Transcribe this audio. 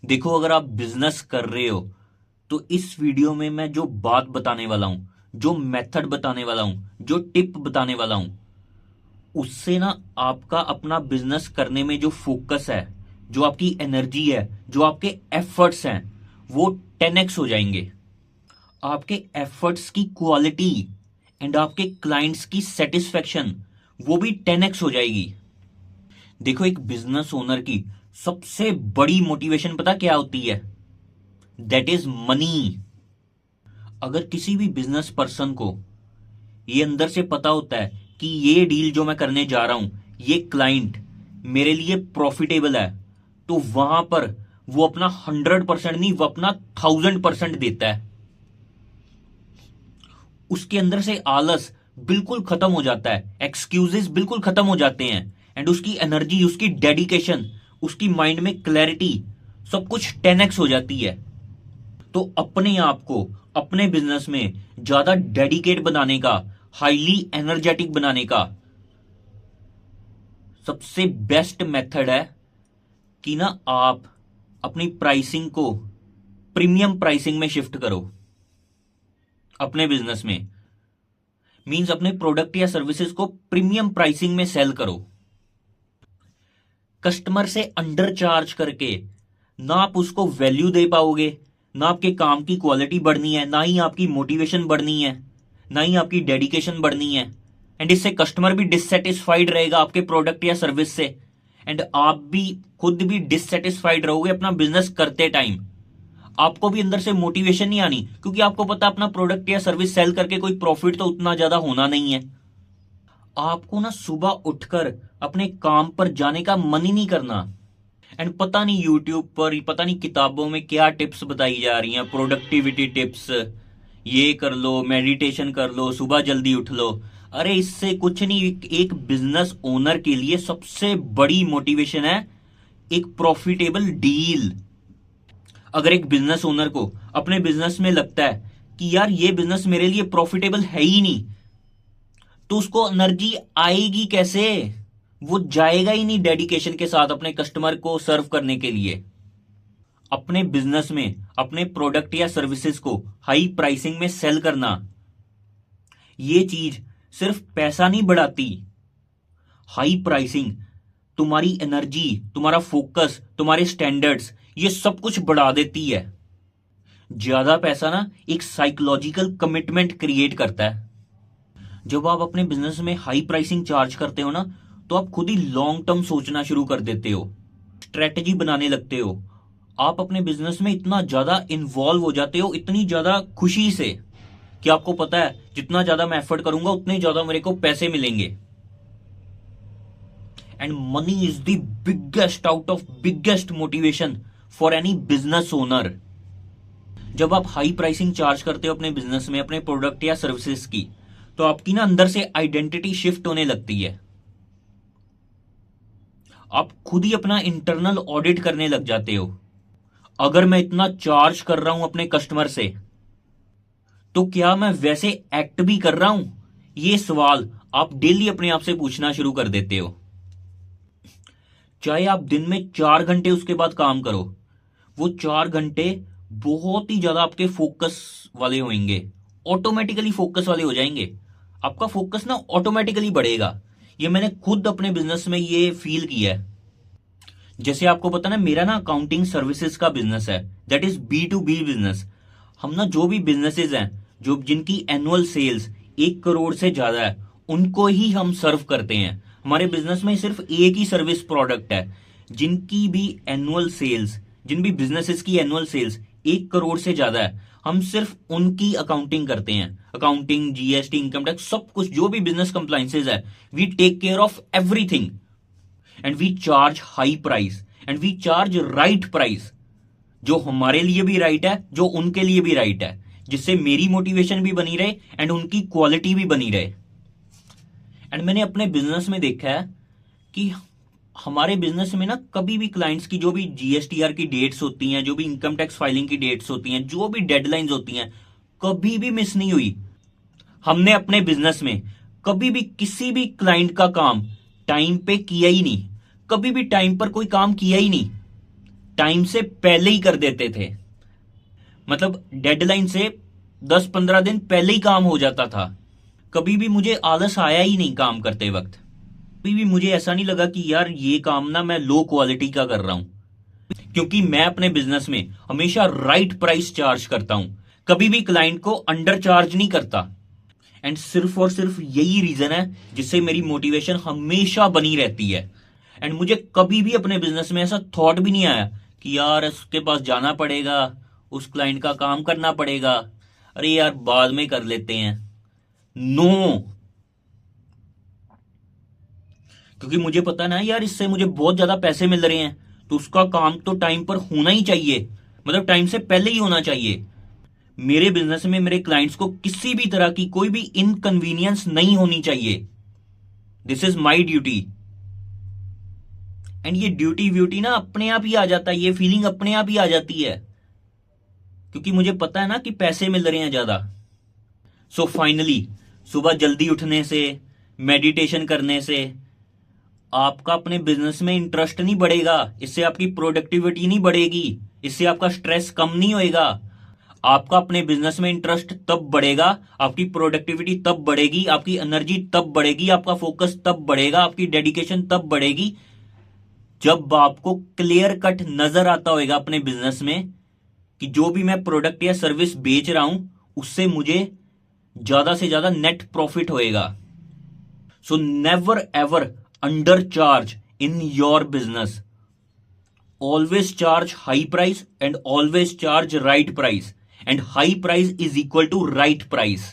देखो, अगर आप बिजनेस कर रहे हो तो इस वीडियो में मैं जो बात बताने वाला हूं, जो मेथड बताने वाला हूं, जो टिप बताने वाला हूं, उससे ना आपका अपना बिजनेस करने में जो फोकस है, जो आपकी एनर्जी है, जो आपके एफर्ट्स हैं, वो 10x हो जाएंगे। आपके एफर्ट्स की क्वालिटी एंड आपके क्लाइंट्स की सेटिस्फेक्शन वो भी 10x हो जाएगी। देखो, एक बिजनेस ओनर की सबसे बड़ी मोटिवेशन पता क्या होती है? That is money. अगर किसी भी बिजनेस पर्सन को ये अंदर से पता होता है कि ये डील जो मैं करने जा रहा हूं, ये क्लाइंट मेरे लिए प्रॉफिटेबल है, तो वहां पर वो अपना 100% नहीं, वो अपना 1000% देता है। उसके अंदर से आलस बिल्कुल खत्म हो जाता है, एक्सक्यूजेस बिल्कुल खत्म हो जाते हैं, एंड उसकी एनर्जी, उसकी डेडिकेशन, उसकी माइंड में क्लैरिटी, सब कुछ 10x हो जाती है। तो अपने आप को अपने बिजनेस में ज्यादा डेडिकेट बनाने का, हाईली एनर्जेटिक बनाने का सबसे बेस्ट मेथड है कि ना आप अपनी प्राइसिंग को प्रीमियम प्राइसिंग में शिफ्ट करो। अपने बिजनेस में मींस अपने प्रोडक्ट या सर्विसेज को प्रीमियम प्राइसिंग में सेल करो। कस्टमर से अंडर चार्ज करके ना आप उसको वैल्यू दे पाओगे, ना आपके काम की क्वालिटी बढ़नी है, ना ही आपकी मोटिवेशन बढ़नी है, ना ही आपकी डेडिकेशन बढ़नी है। एंड इससे कस्टमर भी डिससेटिस्फाइड रहेगा आपके प्रोडक्ट या सर्विस से, एंड आप भी खुद भी डिससेटिस्फाइड रहोगे अपना बिजनेस करते टाइम। आपको भी अंदर से मोटिवेशन नहीं आनी, क्योंकि आपको पता अपना प्रोडक्ट या सर्विस सेल करके कोई प्रॉफिट तो उतना ज्यादा होना नहीं है। आपको ना सुबह उठकर अपने काम पर जाने का मन ही नहीं करना। एंड पता नहीं यूट्यूब पर, पता नहीं किताबों में क्या टिप्स बताई जा रही हैं, प्रोडक्टिविटी टिप्स, ये कर लो, मेडिटेशन कर लो, सुबह जल्दी उठ लो। अरे इससे कुछ नहीं। एक बिजनेस ओनर के लिए सबसे बड़ी मोटिवेशन है एक प्रॉफिटेबल डील। अगर एक बिजनेस ओनर को अपने बिजनेस में लगता है कि यार ये बिजनेस मेरे लिए प्रॉफिटेबल है ही नहीं, तो उसको एनर्जी आएगी कैसे? वो जाएगा ही नहीं डेडिकेशन के साथ अपने कस्टमर को सर्व करने के लिए। अपने बिजनेस में अपने प्रोडक्ट या सर्विसेज को हाई प्राइसिंग में सेल करना, ये चीज सिर्फ पैसा नहीं बढ़ाती। हाई प्राइसिंग तुम्हारी एनर्जी, तुम्हारा फोकस, तुम्हारे स्टैंडर्ड्स, ये सब कुछ बढ़ा देती है। ज्यादा पैसा ना एक साइकोलॉजिकल कमिटमेंट क्रिएट करता है। जब आप अपने बिजनेस में हाई प्राइसिंग चार्ज करते हो ना, तो आप खुद ही लॉन्ग टर्म सोचना शुरू कर देते हो, स्ट्रेटेजी बनाने लगते हो। आप अपने बिजनेस में इतना ज्यादा इन्वॉल्व हो जाते हो, इतनी ज्यादा खुशी से, कि आपको पता है जितना ज्यादा मैं एफर्ट करूंगा उतने ज्यादा मेरे को पैसे मिलेंगे। And money is the biggest out of biggest motivation for any business owner. जब आप हाई प्राइसिंग चार्ज करते हो अपने बिजनेस में अपने प्रोडक्ट या सर्विसेज की, तो आपकी ना अंदर से आइडेंटिटी शिफ्ट होने लगती है। आप खुद ही अपना इंटरनल ऑडिट करने लग जाते हो। अगर मैं इतना चार्ज कर रहा हूं अपने कस्टमर से, तो क्या मैं वैसे एक्ट भी कर रहा हूं? ये सवाल आप डेली अपने आप से पूछना शुरू कर देते हो। चाहे आप दिन में 4 घंटे उसके बाद काम करो, वो 4 घंटे बहुत ही ज्यादा आपके फोकस वाले होंगे, ऑटोमेटिकली फोकस वाले हो जाएंगे। आपका फोकस ना ऑटोमेटिकली बढ़ेगा। ये मैंने खुद अपने बिजनेस में ये फील किया है। जैसे आपको पता ना, मेरा ना अकाउंटिंग सर्विसेज का बिजनेस है, दैट इज B2B बिजनेस। हम ना जो भी बिजनेसेस हैं, जो जिनकी एनुअल सेल्स 1 करोड़ से ज्यादा है, उनको ही हम सर्व करते हैं। हमारे बिजनेस में सिर्फ एक ही सर्विस प्रोडक्ट है जिनकी भी एनुअल सेल्स, जिन भी बिजनेसेस की एनुअल सेल्स 1 करोड़ से ज्यादा है, हम सिर्फ उनकी अकाउंटिंग करते हैं। अकाउंटिंग, GST, इनकम टैक्स, सब कुछ जो भी बिजनेस कंप्लाइंसेज है, we take care of everything. And we charge high price, and we charge right price, जो हमारे लिए भी राइट है, जो उनके लिए भी राइट है, जिससे मेरी मोटिवेशन भी बनी रहे एंड उनकी क्वालिटी भी बनी रहे। एंड मैंने अपने बिजनेस में देखा है कि हमारे बिजनेस में ना कभी भी क्लाइंट्स की जो भी GSTR की डेट्स होती हैं, जो भी इनकम टैक्स फाइलिंग की डेट्स होती हैं, जो भी डेडलाइंस होती हैं, कभी भी मिस नहीं हुई। हमने अपने बिजनेस में कभी भी किसी भी क्लाइंट का काम टाइम पे किया ही नहीं, कभी भी टाइम पर कोई काम किया ही नहीं। टाइम से पहले ही कर देते थे। मतलब डेडलाइन से 10-15 दिन पहले ही काम हो जाता था। कभी भी मुझे आलस आया ही नहीं काम करते वक्त। कभी भी मुझे ऐसा नहीं लगा कि यार ये काम ना मैं लो क्वालिटी का कर रहा हूं, क्योंकि मैं अपने बिजनेस में हमेशा राइट प्राइस चार्ज करता हूं, कभी भी क्लाइंट को अंडर चार्ज नहीं करता। एंड सिर्फ और सिर्फ यही रीजन है जिससे मेरी मोटिवेशन हमेशा बनी रहती है। एंड मुझे कभी भी अपने बिजनेस में ऐसा थॉट भी नहीं आया कि यार उसके पास जाना पड़ेगा, उस क्लाइंट का काम करना पड़ेगा, अरे यार बाद में कर लेते हैं। नो, क्योंकि मुझे पता ना यार इससे मुझे बहुत ज्यादा पैसे मिल रहे हैं, तो उसका काम तो टाइम पर होना ही चाहिए, मतलब टाइम से पहले ही होना चाहिए। मेरे बिजनेस में मेरे क्लाइंट्स को किसी भी तरह की कोई भी इनकन्वीनियंस नहीं होनी चाहिए। This is my duty. And ये ड्यूटी व्यूटी ना अपने आप ही आ जाता है, ये फीलिंग अपने आप ही आ जाती है, क्योंकि मुझे पता है ना कि पैसे मिल रहे हैं ज्यादा। सो फाइनली सुबह जल्दी उठने से, मेडिटेशन करने से आपका अपने बिजनेस में इंटरेस्ट नहीं बढ़ेगा, इससे आपकी प्रोडक्टिविटी नहीं बढ़ेगी, इससे आपका स्ट्रेस कम नहीं होएगा। आपका अपने बिजनेस में इंटरेस्ट तब बढ़ेगा, आपकी प्रोडक्टिविटी तब बढ़ेगी, आपकी एनर्जी तब बढ़ेगी, आपका फोकस तब बढ़ेगा, आपकी डेडिकेशन तब बढ़ेगी जब आपको क्लियर कट नजर आता होगा अपने बिजनेस में कि जो भी मैं प्रोडक्ट या सर्विस बेच रहा हूं उससे मुझे ज्यादा से ज्यादा नेट प्रॉफिट होएगा। So never ever undercharge in your business. Always charge high price and always charge right price, and high price is equal to right price.